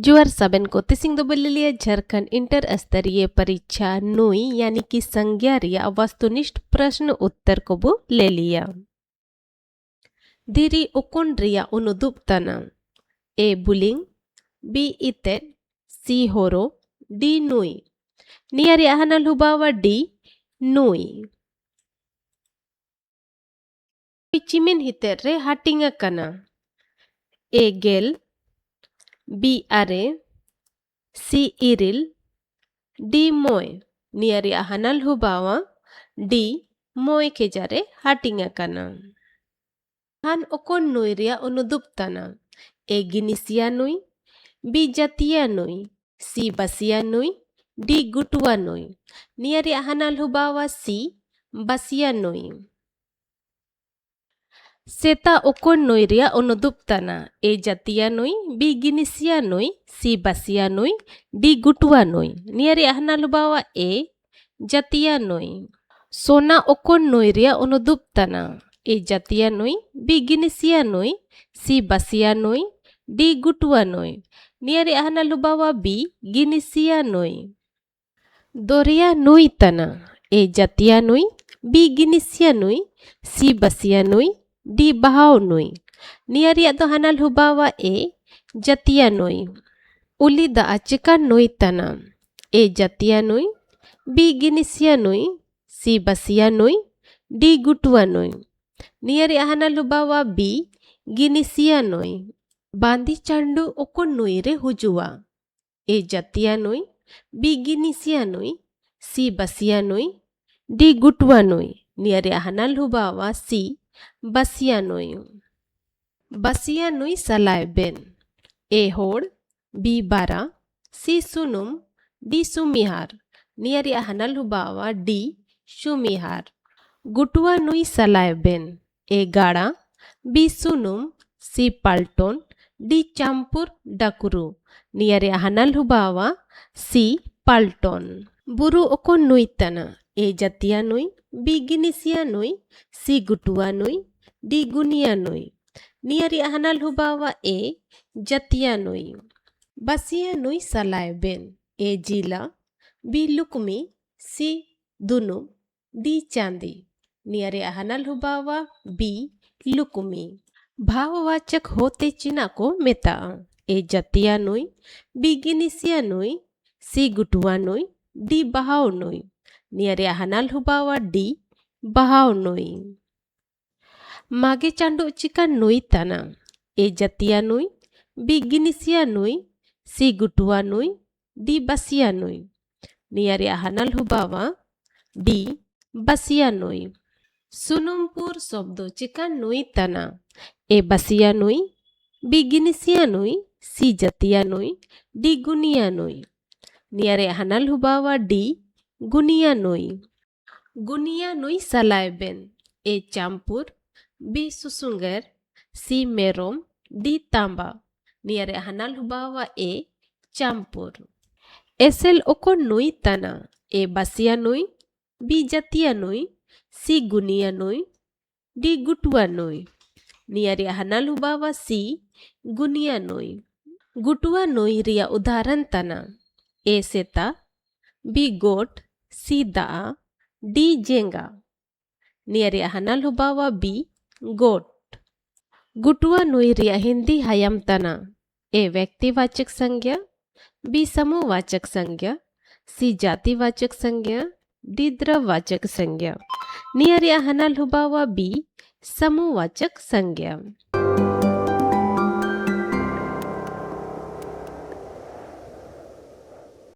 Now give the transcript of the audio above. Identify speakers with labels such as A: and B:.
A: जुआर सबन को तिसिंग दो बलिलिया झारखंड इंटर स्तरीय परीक्षा नुई यानी कि संज्ञा रिया वस्तुनिष्ठ प्रश्न उत्तर को बो ले लिया। धीरी उकुन रिया उनुदुप तना ए बुलिंग बी इतेट सी होरो डी नुई नियारी आहनल हुबावा डी नुई चिमिन हितेर रे हाटिंगा कना ए गेल बी आरे सी इरिल डी मोय नियारी आहनल हुबावा डी मोय के जारे हाटिंगा कना हान ओकोन नुई रिया उनुदुप तना ए गिनिसिया नुई बी जतिया नुई सी बसिया नुई डी गुटुआ नुई नियारी आहनल हुबावा सी बसिया नुई सेता ओकोन नुई रिया उनुदुप तना ए जतिया नुई बी गिनिसिया नुई सी बसिया नुई डी गुटुआ नुई नियारी आहनल हुबावा ए जतिया नुई सोना ओकोन नुई रिया उनुदुप तना ए जतिया नुई बी गिनिसिया नुई सी बसिया नुई डी गुटुआ नुई नियारी आहनल हुबावा बी गिनिसिया नुई दोरिया नुई तना ए जतिया नुई बी गिनिसिया नुई सी बसिया नुई डी बहाव नुई नियारी तो हनल हुबावा ए जतिया नुई उली दा चिका नुई तना ए जतिया नुई बी गिनिसिया नुई सी बसिया नुई डी गुटुआ नुई नियारी आहनल हुबावा बी गिनिसिया नुई बांदी चंडू ओको नुई रे हुजुआ ए जतिया नुई बी गिनिसिया नुई सी बसिया नुई डी गुटुआ नुई नियारी आहनल हुबावा सी बसिया नुई सलाय बेन ए होड़ बी बारा सी सुनुम डी सुमिहार नियारी आहनल हुबावा डी सुमिहार गुटुआ नुई सलाय बेन ए गाड़ा बी सुनुम सी पल्टोन डी चांपुर डकुरु नियारी आहनल हुबावा सी पल्टोन बुरु ओको नुई तना ए जतिया नुई बी गिनिसिया नुई सी गुटुआ नुई डी गुनिया नुई नियारी आहनल हुबावा ए जतिया नुई बसिया नुई सलाय बेन ए जिला बी लुकमी सी दुनु डी चांदी नियारी आहनल हुबावा बी लुकमी भाववाचक होते चिना को मेता ए जतिया नुई बी गिनिसिया नुई सी गुटुआ नुई डी बहाव नुई नियारी आहनल हुबावा डी बहाव नुई मागे चांडू चिका नुई तना ए जतिया नुई बी गिनिसिया नुई सी गुटुआ नुई डी बसिया नुई नियारी आहनल हुबावा डी बसिया नुई सुनुमपुर शब्दो चिका नुई तना ए बसिया नुई बी गिनिसिया नुई सी जतिया नुई डी गुनिया नुई नियारे आहनल हुबावा डी गुनिया नुई सलाय बेन ए चांपुर बी सुसुंगर सी मेरोम डी तांबा नियारे आहनल हुबावा ए चांपुर एसेल ओको नुई तना ए बसिया नुई बी जतिया नुई सी गुनिया नुई डी गुटुआ नुई नियारे आहनल हुबावा सी गुनिया नुई गुटुआ नुई रिया उदाहरण तना ए सेता बी गोट सी दा डी जेंगा नियारे आहनल हुबावा बी गोट गुटुआ नुई रिया हिंदी हयम तना ए व्यक्तिवाचक संज्ञा बी समूहवाचक संज्ञा सी जातिवाचक संज्ञा डी द्रववाचक संज्ञा नियारे आहनल हुबावा बी समूहवाचक संज्ञा।